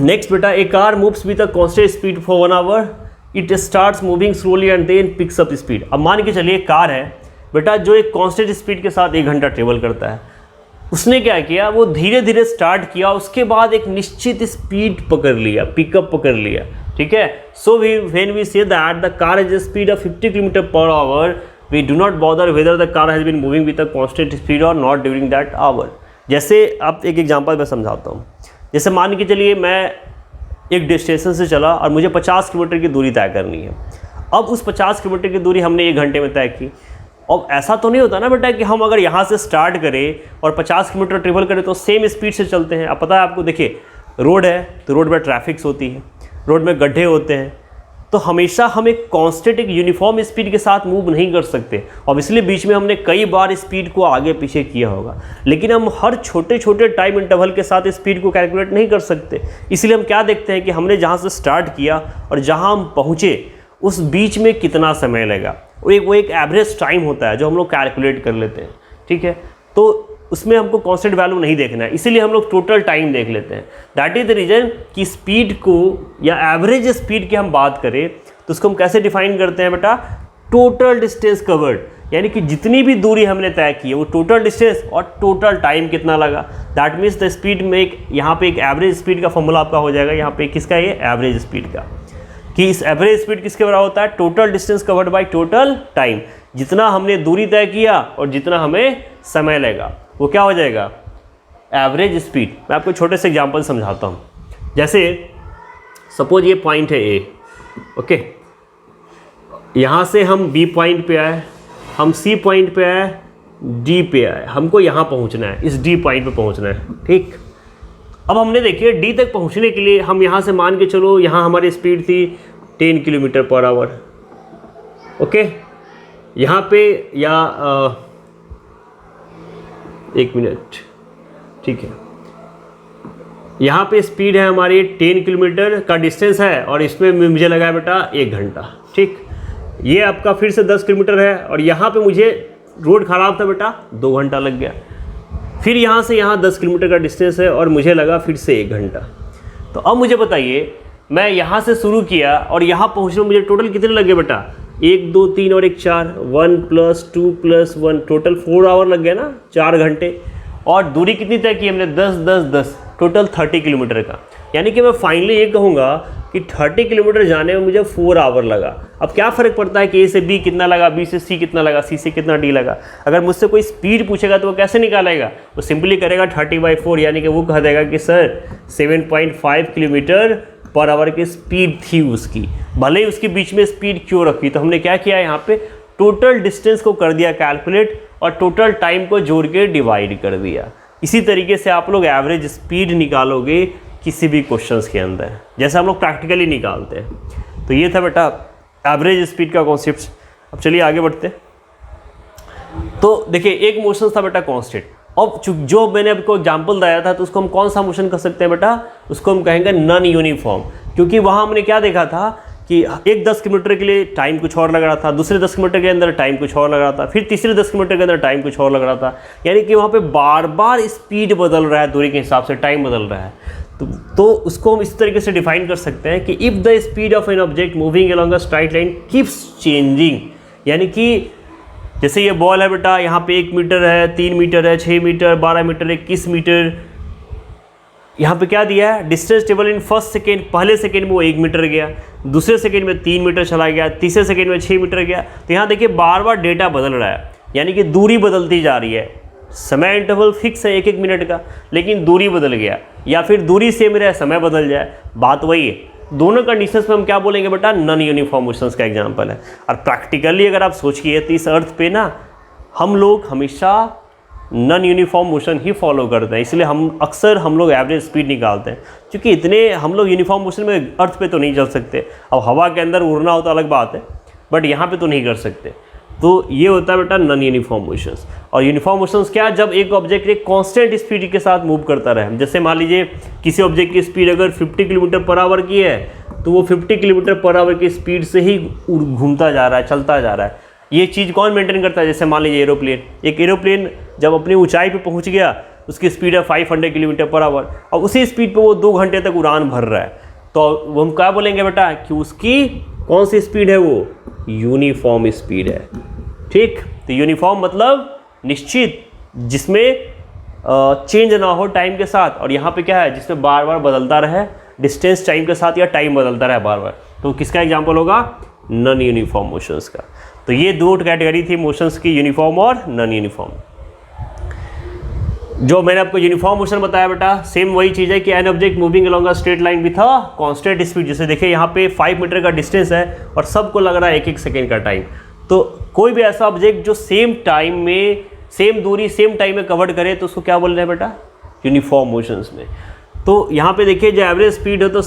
Speaker 1: नेक्स्ट बेटा, a car moves with a constant speed for 1 hour, it starts moving slowly and then picks up speed. अब मान के चलिए कार है बेटा जो एक कांस्टेंट स्पीड के साथ 1 घंटा ट्रेवल करता है। उसने क्या किया, वो धीरे धीरे स्टार्ट किया, उसके बाद एक निश्चित स्पीड पकड़ लिया, पिकअप पकड़ लिया। ठीक है, so when we say that the car has a speed of 50 kilometre per hour, we do not bother whether the car has been moving with a constant speed और नॉट ड्यूरिंग दैट आवर। जैसे आप एक एग्जांपल मैं समझाता हूँ। जैसे मान के चलिए मैं एक डेस्टिनेशन से चला और मुझे 50 किलोमीटर की दूरी तय करनी है। अब उस 50 किलोमीटर की दूरी हमने 1 घंटे में तय की। अब ऐसा तो नहीं होता ना बेटा कि हम अगर यहाँ से स्टार्ट करें और 50 किलोमीटर ट्रेवल करें तो सेम स्पीड से चलते हैं। अब पता है आपको, देखिए रोड है तो रोड में ट्रैफिक्स होती है, रोड में गड्ढे होते हैं, तो हमेशा हम एक कांस्टेंट एक यूनिफॉर्म स्पीड के साथ मूव नहीं कर सकते। और इसलिए बीच में हमने कई बार स्पीड को आगे पीछे किया होगा, लेकिन हम हर छोटे छोटे टाइम इंटरवल के साथ स्पीड को कैलकुलेट नहीं कर सकते। इसलिए हम क्या देखते हैं कि हमने जहाँ से स्टार्ट किया और जहाँ हम पहुँचे उस बीच में कितना समय लगा, वो एक एवरेज टाइम होता है जो हम लोग कैलकुलेट कर लेते हैं। ठीक है, तो उसमें हमको कांस्टेंट वैल्यू नहीं देखना है, इसीलिए हम लोग टोटल टाइम देख लेते हैं। दैट इज द रीज़न कि स्पीड को या एवरेज स्पीड की हम बात करें तो उसको हम कैसे डिफाइन करते हैं बेटा, टोटल डिस्टेंस कवर्ड, यानी कि जितनी भी दूरी हमने तय की है वो टोटल डिस्टेंस और टोटल टाइम कितना लगा। दैट मीन्स द स्पीड में एक यहाँ पे एक एवरेज स्पीड का फॉर्मूला आपका हो जाएगा। यहाँ पे किसका, ये एवरेज स्पीड का, कि इस एवरेज स्पीड किसके बराबर होता है, total distance covered by total time. जितना हमने दूरी तय किया और जितना हमें समय लगा वो क्या हो जाएगा, एवरेज स्पीड। मैं आपको छोटे से एग्जांपल समझाता हूँ। जैसे सपोज ये पॉइंट है ए, ओके, यहाँ से हम बी पॉइंट पे आए, हम सी पॉइंट पे आए, डी पे आए, हमको यहाँ पहुँचना है, इस डी पॉइंट पे पहुँचना है। ठीक, अब हमने देखिए डी तक पहुँचने के लिए हम यहाँ से मान के चलो, यहाँ हमारी स्पीड थी 10 किलोमीटर पर आवर। ओके, यहाँ पे या 1 मिनट, ठीक है, यहाँ पे स्पीड है हमारी 10 किलोमीटर का डिस्टेंस है और इसमें मुझे लगा है बेटा 1 घंटा। ठीक, ये आपका फिर से 10 किलोमीटर है और यहाँ पे मुझे रोड ख़राब था बेटा, 2 घंटा लग गया। फिर यहाँ से यहाँ 10 किलोमीटर का डिस्टेंस है और मुझे लगा फिर से 1 घंटा। तो अब मुझे बताइए, मैं यहाँ से शुरू किया और यहाँ पहुँचने में मुझे टोटल कितने लगे बेटा, 1 2 3 और 1 4, 1 + 2 + 1, टोटल 4 आवर लग गया ना, 4 घंटे। और दूरी कितनी तय की हमने, 10 10 10, टोटल 30 किलोमीटर का। यानी कि मैं फाइनली ये कहूँगा कि 30 किलोमीटर जाने में मुझे 4 आवर लगा। अब क्या फ़र्क पड़ता है कि ए से बी कितना लगा, बी से सी कितना लगा, सी से कितना डी लगा। अगर मुझसे कोई स्पीड पूछेगा तो वो कैसे निकालेगा, वो सिंपली करेगा 30/4, यानी कि वो कह देगा कि सर 7.5 किलोमीटर पर आवर की स्पीड थी उसकी, भले ही उसके बीच में स्पीड क्यों रखी। तो हमने क्या किया, यहाँ पे टोटल डिस्टेंस को कर दिया कैलकुलेट और टोटल टाइम को जोड़ के डिवाइड कर दिया। इसी तरीके से आप लोग एवरेज स्पीड निकालोगे किसी भी क्वेश्चंस के अंदर, जैसे हम लोग प्रैक्टिकली निकालते हैं। तो ये था बेटा एवरेज स्पीड का कॉन्सेप्ट। अब चलिए आगे बढ़ते हैं। तो देखिए एक मोशन था बेटा कांस्टेंट, अब जो मैंने आपको एग्जांपल दिया था तो उसको हम कौन सा मोशन कर सकते हैं बेटा, उसको हम कहेंगे नॉन यूनिफॉर्म, क्योंकि वहाँ हमने क्या देखा था कि एक 10 किलोमीटर के लिए टाइम कुछ और लग रहा था, दूसरे 10 किलोमीटर के अंदर टाइम कुछ और लग रहा था, फिर तीसरे 10 किलोमीटर के अंदर टाइम कुछ और लग रहा था। यानी कि वहाँ पे बार बार स्पीड बदल रहा है, दूरी के हिसाब से टाइम बदल रहा है। तो उसको हम इस तरीके से डिफाइन कर सकते हैं कि if the speed of an object moving along a straight line keeps changing, यानी कि जैसे ये बॉल है बेटा, यहाँ पे 1 मीटर है, 3 मीटर है, 6 मीटर, 12 मीटर, 21 मीटर। यहाँ पे क्या दिया है, distance table in first second, पहले सेकेंड में वो 1 मीटर गया, दूसरे सेकेंड में 3 मीटर चला गया, तीसरे सेकेंड में 6 मीटर गया। तो यहाँ देखिए बार बार डेटा बदल रहा है, यानी कि दूरी बदलती जा रही है। समय इंटरवल फिक्स है 1-1 मिनट का, लेकिन दूरी बदल गया, या फिर दूरी सेम रहे समय बदल जाए, बात वही है। दोनों कंडीशंस में हम क्या बोलेंगे बेटा, नॉन यूनिफॉर्म मोशंस का एग्जांपल है। और प्रैक्टिकली अगर आप सोचिए तो इस अर्थ पे ना हम लोग हमेशा नॉन यूनिफॉर्म मोशन ही फॉलो करते हैं, इसलिए हम लोग एवरेज स्पीड निकालते हैं, क्योंकि इतने हम लोग यूनिफॉर्म मोशन में अर्थ पे तो नहीं चल सकते। अब हवा के अंदर उड़ना हो तो अलग बात है, बट यहाँ पे तो नहीं कर सकते। तो ये होता है बेटा नॉन यूनिफॉर्म मोशंस। और यूनिफॉर्म मोशंस क्या, जब एक ऑब्जेक्ट एक कांस्टेंट स्पीड के साथ मूव करता रहे। जैसे मान लीजिए किसी ऑब्जेक्ट की स्पीड अगर 50 किलोमीटर पर आवर की है, तो वो 50 किलोमीटर पर आवर की स्पीड से ही घूमता जा रहा है, चलता जा रहा है। ये चीज़ कौन मेंटेन करता है? जैसे मान लीजिए एरोप्लेन, एक एरोप्लेन जब अपनी ऊंचाई पे पहुंच गया, उसकी स्पीड है 500 किलोमीटर पर आवर, और उसी स्पीड पे वो 2 घंटे तक उड़ान भर रहा है, तो वो हम क्या बोलेंगे बेटा कि उसकी कौन सी स्पीड है? वो यूनिफॉर्म स्पीड है। ठीक, तो यूनिफॉर्म मतलब निश्चित, जिसमें चेंज ना हो टाइम के साथ। और यहाँ पे क्या है? जिसमें बार बार बदलता रहे डिस्टेंस टाइम के साथ, या टाइम बदलता रहे बार बार। तो किसका एग्जाम्पल होगा? नॉन यूनिफॉर्म मोशंस का। तो ये 2 कैटेगरी थी मोशंस की, यूनिफॉर्म और नॉन यूनिफॉर्म। जो मैंने आपको यूनिफॉर्म मोशन बताया बेटा, सेम वही चीज़ है कि an object moving along a straight line with a constant speed. जैसे देखिए यहाँ पे 5 मीटर का डिस्टेंस है और सबको लग रहा है 1-1 सेकेंड का टाइम। तो कोई भी ऐसा ऑब्जेक्ट जो सेम टाइम में, सेम दूरी सेम टाइम में कवर करे, तो उसको क्या बोल रहे हैं बेटा? यूनिफॉर्म मोशंस में। तो यहाँ पे देखिए जो एवरेज स्पीड हो, तो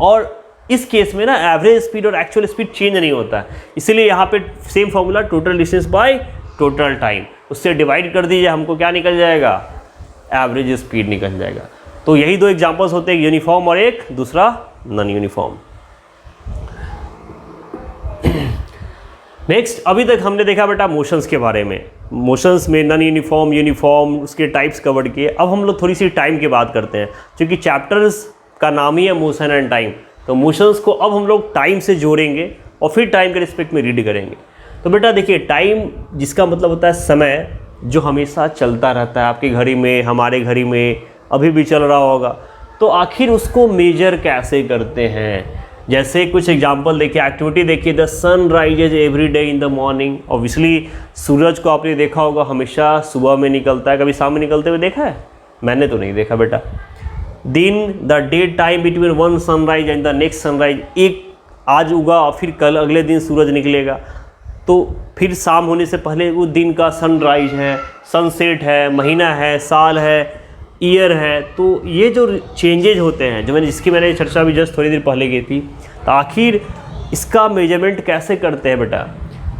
Speaker 1: और इस केस में ना एवरेज स्पीड और एक्चुअल स्पीड चेंज नहीं होता है, इसलिए यहाँ पे same formula total distance by total time, उससे डिवाइड कर दीजिए, हमको क्या निकल जाएगा? एवरेज स्पीड निकल जाएगा। तो यही 2 एग्जांपल्स होते हैं, यूनिफॉर्म और एक दूसरा नॉन यूनिफॉर्म। नेक्स्ट, अभी तक हमने देखा बेटा मोशंस के बारे में, मोशंस में नॉन यूनिफॉर्म, यूनिफॉर्म, उसके टाइप्स कवर किए। अब हम लोग थोड़ी सी टाइम की बात करते हैं, क्योंकि चैप्टर्स का नाम ही है मोशन एंड टाइम। तो मोशंस को अब हम लोग टाइम से जोड़ेंगे और फिर टाइम के रिस्पेक्ट में रीड करेंगे। तो बेटा देखिए, टाइम जिसका मतलब होता है समय, जो हमेशा चलता रहता है, आपकी घड़ी में, हमारे घड़ी में अभी भी चल रहा होगा। तो आखिर उसको मेजर कैसे करते हैं? जैसे कुछ एग्जांपल देखिए, एक्टिविटी देखिए, the sun rises every day in the morning. Obviously सूरज को आपने देखा होगा, हमेशा सुबह में निकलता है, कभी शाम में निकलते हुए देखा है? मैंने तो नहीं देखा बेटा। दिन, the day time between one sunrise and the next sunrise, एक आज उगा और फिर कल अगले दिन सूरज निकलेगा, तो फिर शाम होने से पहले वो दिन का सनराइज है, सनसेट है, महीना है, साल है, ईयर है। तो ये जो चेंजेज होते हैं, जो मैंने चर्चा भी जस्ट थोड़ी देर पहले की थी, तो आखिर इसका मेजरमेंट कैसे करते हैं बेटा?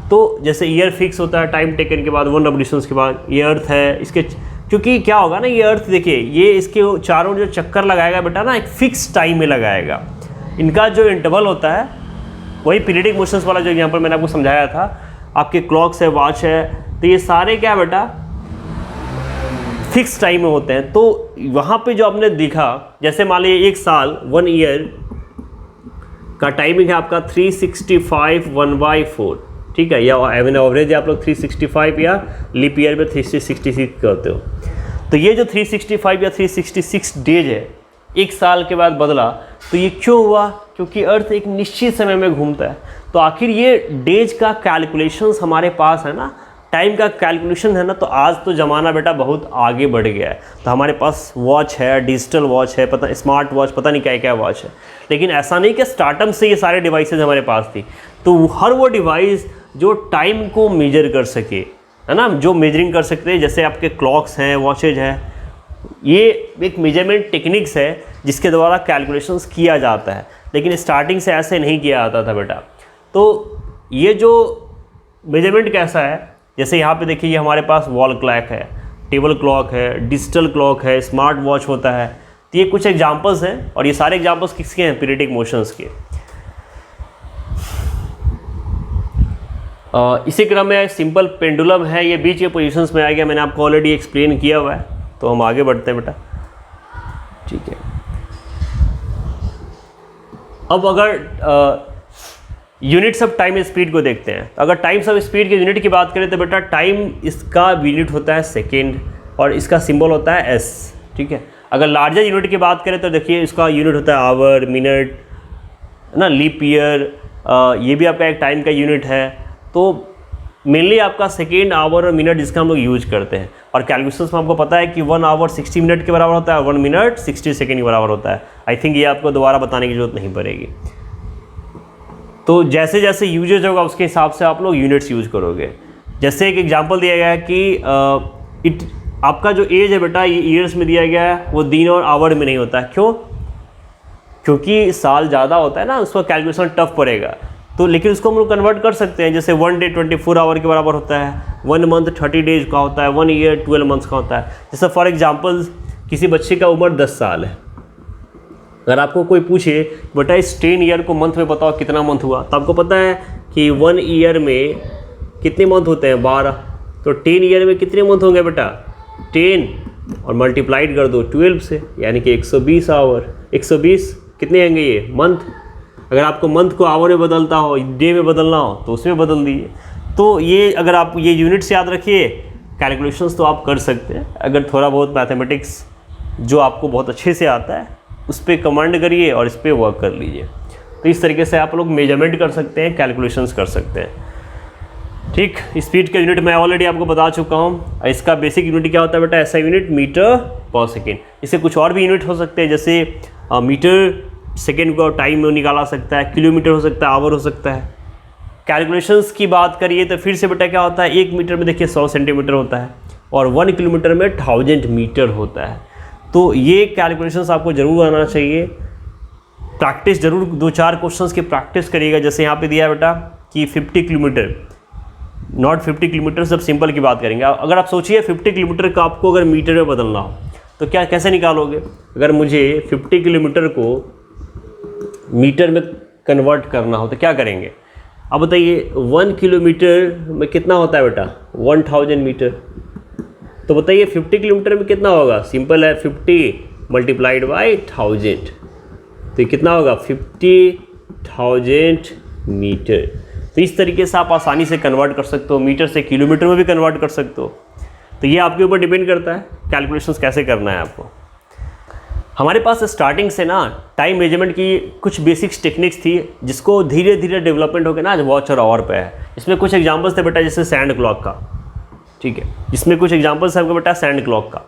Speaker 1: तो जैसे ईयर फिक्स होता है टाइम टेकन के बाद, 1 रेवोल्यूशंस के बाद। ये अर्थ है, इसके क्योंकि क्या होगा ना, ये अर्थ देखिए, ये इसके चारों जो चक्कर लगाएगा बेटा ना, एक फिक्स टाइम में लगाएगा। इनका जो इंटरवल होता है, वही पीरियडिक मोशंस वाला जो एग्जांपल मैंने आपको समझाया था, आपके क्लॉक्स है, वॉच है, तो ये सारे क्या बेटा फिक्स टाइम में होते हैं। तो वहाँ पे जो आपने देखा, जैसे मान लीजिए 1 साल, 1 ईयर का टाइमिंग है आपका 365 1/4, ठीक है, या एवरेज आप लोग 365 या लीप ईयर में 366 करते हो। तो ये जो 365 या 366 डेज है, 1 साल के बाद बदला, तो ये क्यों हुआ? क्योंकि अर्थ एक निश्चित समय में घूमता है। तो आखिर ये डेज का कैलकुलेशंस हमारे पास है ना, टाइम का कैलकुलेशन है ना। तो आज तो ज़माना बेटा बहुत आगे बढ़ गया है, तो हमारे पास वॉच है, डिजिटल वॉच है, पता स्मार्ट वॉच, पता नहीं क्या क्या वॉच है। लेकिन ऐसा नहीं कि स्टार्टअप से ये सारे डिवाइसेज हमारे पास थी। तो हर वो डिवाइस जो टाइम को मेजर कर सके, है ना, जो मेजरिंग कर सकते हैं, जैसे आपके क्लॉक्स हैं, वॉचेज हैं, ये एक मेजरमेंट टेक्निक्स है जिसके द्वारा कैलकुलेशंस किया जाता है। लेकिन स्टार्टिंग से ऐसे नहीं किया जाता था बेटा। तो ये जो मेजरमेंट कैसा है, जैसे यहाँ पे देखिए, ये हमारे पास वॉल क्लॉक है, टेबल क्लॉक है, डिजिटल क्लॉक है, स्मार्ट वॉच होता है। तो ये कुछ एग्जांपल्स हैं, और ये सारे एग्जांपल्स किसके हैं? पीरियडिक मोशंस के। इसी क्रम में सिंपल पेंडुलम है, ये बीच के पोजीशंस में आ गया, मैंने आपको ऑलरेडी एक्सप्लेन किया हुआ है। तो हम आगे बढ़ते हैं बेटा, ठीक है। अब अगर यूनिट्स ऑफ टाइम स्पीड को देखते हैं, अगर टाइम्स ऑफ स्पीड के यूनिट की बात करें तो बेटा टाइम, इसका यूनिट होता है सेकेंड, और इसका सिंबल होता है एस, ठीक है। अगर लार्जर यूनिट की बात करें तो देखिए, इसका यूनिट होता है आवर, मिनट, है ना, लीप ईयर, ये भी आपका एक टाइम का यूनिट है। तो मेनली आपका सेकेंड, आवर और मिनट जिसका हम लोग यूज करते हैं। और कैलकुलेशंस में आपको पता है कि 1 आवर 60 मिनट के बराबर होता है, 1 मिनट 60 सेकेंड के बराबर होता है। आई थिंक ये आपको दोबारा बताने की जरूरत नहीं पड़ेगी। तो जैसे जैसे यूजेज होगा उसके हिसाब से आप लोग यूनिट्स यूज करोगे। जैसे एक एग्जांपल दिया गया है कि आपका जो एज है बेटा ये ईयर्स में दिया गया है, वो दिन और आवर में नहीं होता है। क्यों? क्योंकि साल ज़्यादा होता है ना, उसका कैलकुलेशन टफ पड़ेगा। तो लेकिन उसको हम लोग कन्वर्ट कर सकते हैं, जैसे 1 डे 24 आवर के बराबर होता है, 1 मंथ 30 डेज का होता है, 1 ईयर 12 मंथ्स का होता है। जैसे फॉर एग्जांपल किसी बच्चे का उम्र 10 साल है, अगर आपको कोई पूछे बेटा इस 10 ईयर को मंथ में बताओ कितना मंथ हुआ, तो आपको पता है कि 1 ईयर में कितने मंथ होते हैं? 12। तो 10 ईयर में कितने मंथ होंगे बेटा? 10 और मल्टीप्लाइड कर दो 12 से, यानी कि 120 आवर। 120 कितने होंगे ये? मंथ। अगर आपको मंथ को आवर में बदलता हो, डे में बदलना हो तो उसमें बदल दीजिए। तो ये अगर आप ये यूनिट्स याद रखिए, कैलकुलेशंस तो आप कर सकते हैं। अगर थोड़ा बहुत मैथमेटिक्स जो आपको बहुत अच्छे से आता है उस पर कमांड करिए और इस पर वर्क कर लीजिए। तो इस तरीके से आप लोग मेजरमेंट कर सकते हैं, कैलकुलेशंस कर सकते हैं। ठीक, स्पीड का यूनिट मैं ऑलरेडी आपको बता चुका हूँ। इसका बेसिक यूनिट क्या होता है बेटा? ऐसा यूनिट मीटर पर सेकेंड। इससे कुछ और भी यूनिट हो सकते हैं, जैसे मीटर सेकेंड को टाइम में निकाला सकता है, किलोमीटर हो सकता है, आवर हो सकता है। कैलकुलेशंस की बात करिए तो फिर से बेटा क्या होता है, 1 मीटर में देखिए 100 सेंटीमीटर होता है और 1 किलोमीटर में 1000 मीटर होता है। तो ये कैलकुलेशंस आपको ज़रूर आना चाहिए। प्रैक्टिस ज़रूर 2-4 क्वेश्चंस की प्रैक्टिस करिएगा। जैसे यहाँ पे दिया है बेटा कि 50 किलोमीटर, नॉट 50 किलोमीटर, सब सिंपल की बात करेंगे। अगर आप सोचिए 50 किलोमीटर का आपको अगर मीटर में बदलना हो तो क्या कैसे निकालोगे? अगर मुझे 50 किलोमीटर को मीटर में कन्वर्ट करना हो तो क्या करेंगे? अब बताइए 1 किलोमीटर में कितना होता है बेटा? 1000 मीटर। तो बताइए 50 किलोमीटर में कितना होगा? सिंपल है, 50 मल्टीप्लाइड बाई 1000, तो कितना होगा? 50,000 मीटर। तो इस तरीके से आप आसानी से कन्वर्ट कर सकते हो, मीटर से किलोमीटर में भी कन्वर्ट कर सकते हो। तो ये आपके ऊपर डिपेंड करता है कैलकुलेशंस कैसे करना है आपको। हमारे पास स्टार्टिंग से ना टाइम मेजरमेंट की कुछ बेसिक्स टेक्निक्स थी, जिसको धीरे धीरे डेवलपमेंट होकर ना आज वॉच और आवर पे है। इसमें कुछ एग्जांपल्स थे बेटा, जैसे सैंड क्लॉक का, ठीक है, जिसमें कुछ एग्जांपल्स है आपको बेटा सैंड क्लॉक का,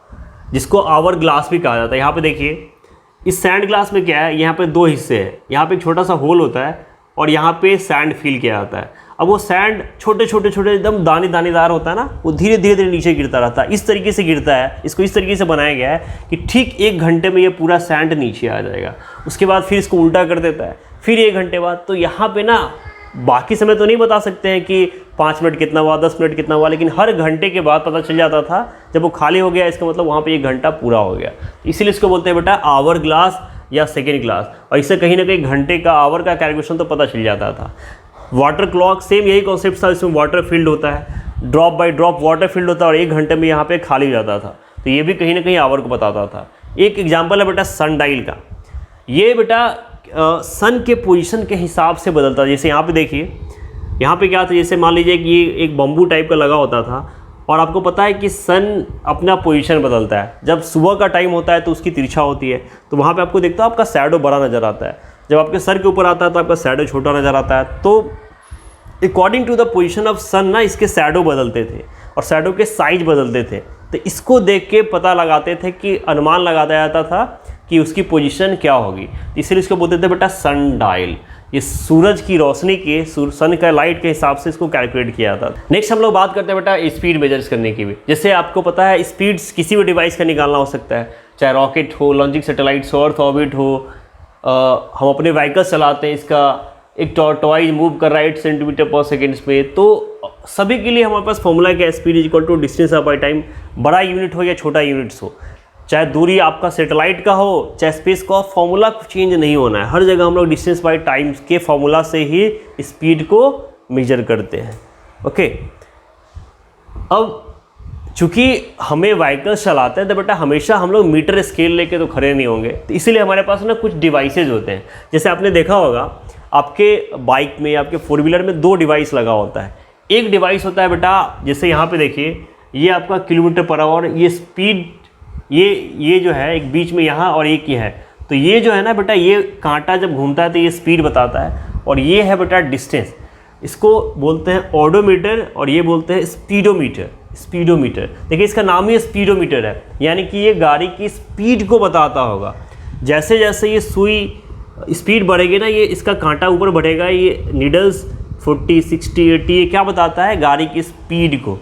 Speaker 1: जिसको आवर ग्लास भी कहा जाता है। यहाँ पे देखिए इस सैंड ग्लास में क्या है, यहाँ पे 2 हिस्से हैं। यहाँ पे एक छोटा सा होल होता है और यहाँ पे सैंड फिल किया जाता है। अब वो सैंड छोटे छोटे छोटे एकदम दानेदार होता है ना, वो धीरे धीरे नीचे गिरता रहता है। इस तरीके से गिरता है, इसको इस तरीके से बनाया गया है कि ठीक 1 घंटे में ये पूरा सैंड नीचे आ जाएगा। उसके बाद फिर इसको उल्टा कर देता है, फिर 1 घंटे बाद। तो यहाँ पे ना बाकी समय तो नहीं बता सकते हैं कि 5 मिनट कितना हुआ, 10 मिनट कितना हुआ, लेकिन हर घंटे के बाद पता चल जाता था। जब वो खाली हो गया इसका मतलब वहाँ पे 1 घंटा पूरा हो गया। इसीलिए इसको बोलते हैं बेटा आवर ग्लास या सेकेंड ग्लास। और इससे कहीं ना कहीं घंटे का, आवर का कैलकुलेशन तो पता चल जाता था। वाटर क्लॉक सेम यही कॉन्सेप्ट था, इसमें वाटर फील्ड होता है, drop by drop water field होता है और 1 घंटे में यहाँ पे खाली हो जाता था। तो ये भी कहीं ना कहीं आवर को बताता था। एक एग्जाम्पल है बेटा सन डायल का। ये बेटा सन के पोजीशन के हिसाब से बदलता है। जैसे यहाँ पे देखिए, यहाँ पे क्या था, जैसे मान लीजिए कि ये एक बम्बू टाइप का लगा होता था और आपको पता है कि सन अपना पोजीशन बदलता है। जब सुबह का टाइम होता है तो उसकी तिरछा होती है, तो वहाँ पे आपको देखता है आपका शैडो बड़ा नज़र आता है। जब आपके सर के ऊपर आता है तो आपका शैडो छोटा नज़र आता है। तो according to the position of sun ना इसके शैडो बदलते थे और शैडो के साइज बदलते थे। तो इसको देख के पता लगाते थे कि अनुमान लगाया जाता था कि उसकी पोजीशन क्या होगी। इसलिए इसको बोलते थे बेटा सन डायल। ये सूरज की रोशनी के, सन का लाइट के हिसाब से इसको कैलकुलेट किया जाता था। नेक्स्ट हम लोग बात करते हैं बेटा स्पीड मेजर्स करने की भी। जैसे आपको पता है स्पीड्स किसी भी डिवाइस का निकालना हो सकता है, चाहे रॉकेट हो, लॉन्चिंग सैटेलाइट्स हो, अर्थ ऑर्बिट हो। हम अपने व्हीकल चलाते हैं, इसका एक टॉर्टोइज मूव कर रहा है 8 सेंटीमीटर पर सेकेंड पे। तो सभी के लिए हमारे पास फॉर्मूला क्या है, speed is equal to distance by time. बड़ा यूनिट हो या छोटा यूनिट्स हो, चाहे दूरी आपका सैटेलाइट का हो चाहे स्पेस का, फॉर्मूला चेंज नहीं होना है। हर जगह हम लोग डिस्टेंस बाय टाइम के फॉर्मूला से ही स्पीड को मेजर करते हैं। ओके, अब चूँकि हमें व्हीकल चलाते हैं तो बेटा हमेशा हम लोग मीटर स्केल लेके तो खड़े नहीं होंगे। तो इसीलिए हमारे पास ना कुछ डिवाइसेज होते हैं। जैसे आपने देखा होगा आपके बाइक में, आपके 4 व्हीलर में 2 डिवाइस लगा होता है। एक डिवाइस होता है बेटा, जैसे यहाँ पे देखिए, ये आपका किलोमीटर पर आवर, ये स्पीड, ये जो है एक बीच में यहाँ और एक ही है। तो ये जो है ना बेटा, ये कांटा जब घूमता है तो ये स्पीड बताता है, और ये है बेटा डिस्टेंस। इसको बोलते हैं ओडोमीटर और ये बोलते हैं स्पीडोमीटर। स्पीडोमीटर देखिए, इसका नाम ही स्पीडोमीटर है, यानी कि ये गाड़ी की स्पीड को बताता होगा। जैसे जैसे ये सुई स्पीड बढ़ेगी ना, ये इसका कांटा ऊपर बढ़ेगा, ये नीडल्स 40, 60, 80, ये क्या बताता है, गाड़ी की स्पीड को।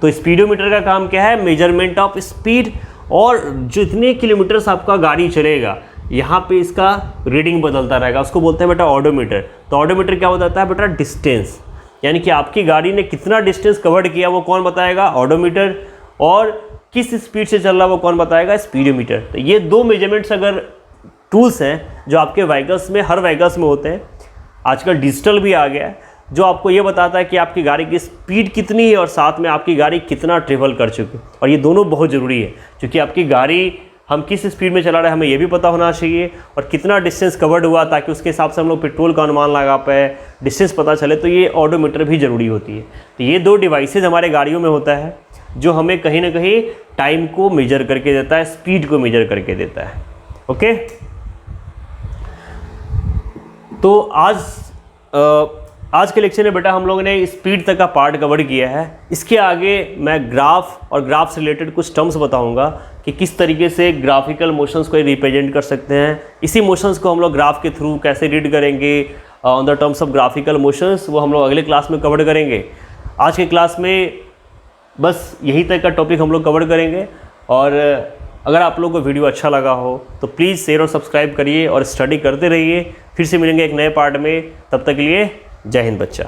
Speaker 1: तो स्पीडोमीटर का काम क्या है, मेजरमेंट ऑफ स्पीड, और जितने किलोमीटर्स आपका गाड़ी चलेगा यहाँ पे इसका रीडिंग बदलता रहेगा, उसको बोलते हैं बेटा ऑडोमीटर। तो ऑडोमीटर क्या बताता है बेटा, डिस्टेंस, यानी कि आपकी गाड़ी ने कितना डिस्टेंस कवर्ड किया वो कौन बताएगा, ऑडोमीटर, और किस स्पीड से चल रहा वो कौन बताएगा, स्पीडोमीटर। तो ये दो मेजरमेंट्स अगर टूल्स हैं जो आपके व्हीकल्स में, हर व्हीकल्स में होते हैं, आजकल डिजिटल भी आ गया है, जो आपको ये बताता है कि आपकी गाड़ी की स्पीड कितनी है और साथ में आपकी गाड़ी कितना ट्रेवल कर चुकी है। और ये दोनों बहुत ज़रूरी है, क्योंकि आपकी गाड़ी हम किस स्पीड में चला रहे हैं हमें ये भी पता होना चाहिए, और कितना डिस्टेंस कवर्ड हुआ, ताकि उसके हिसाब से हम लोग पेट्रोल का अनुमान लगा पाए, डिस्टेंस पता चले। तो ये ऑडोमीटर भी ज़रूरी होती है। तो ये दो डिवाइसेज हमारे गाड़ियों में होता है जो हमें कहीं ना कहीं टाइम को मेजर करके देता है, स्पीड को मेजर करके देता है। ओके, तो आज के लेक्चर में बेटा हम लोगों ने स्पीड तक का पार्ट कवर किया है। इसके आगे मैं ग्राफ और ग्राफ से रिलेटेड कुछ टर्म्स बताऊंगा कि किस तरीके से ग्राफिकल मोशंस को रिप्रेजेंट कर सकते हैं। इसी मोशंस को हम लोग ग्राफ के थ्रू कैसे रीड करेंगे on the terms of graphical motions, वो हम लोग अगले क्लास में कवर करेंगे। आज के क्लास में बस यही तक का टॉपिक हम लोग कवर करेंगे। और अगर आप लोगों को वीडियो अच्छा लगा हो तो प्लीज़ शेयर और सब्सक्राइब करिए और स्टडी करते रहिए। फिर से मिलेंगे एक नए पार्ट में, तब तक के लिए जय हिंद बच्चा।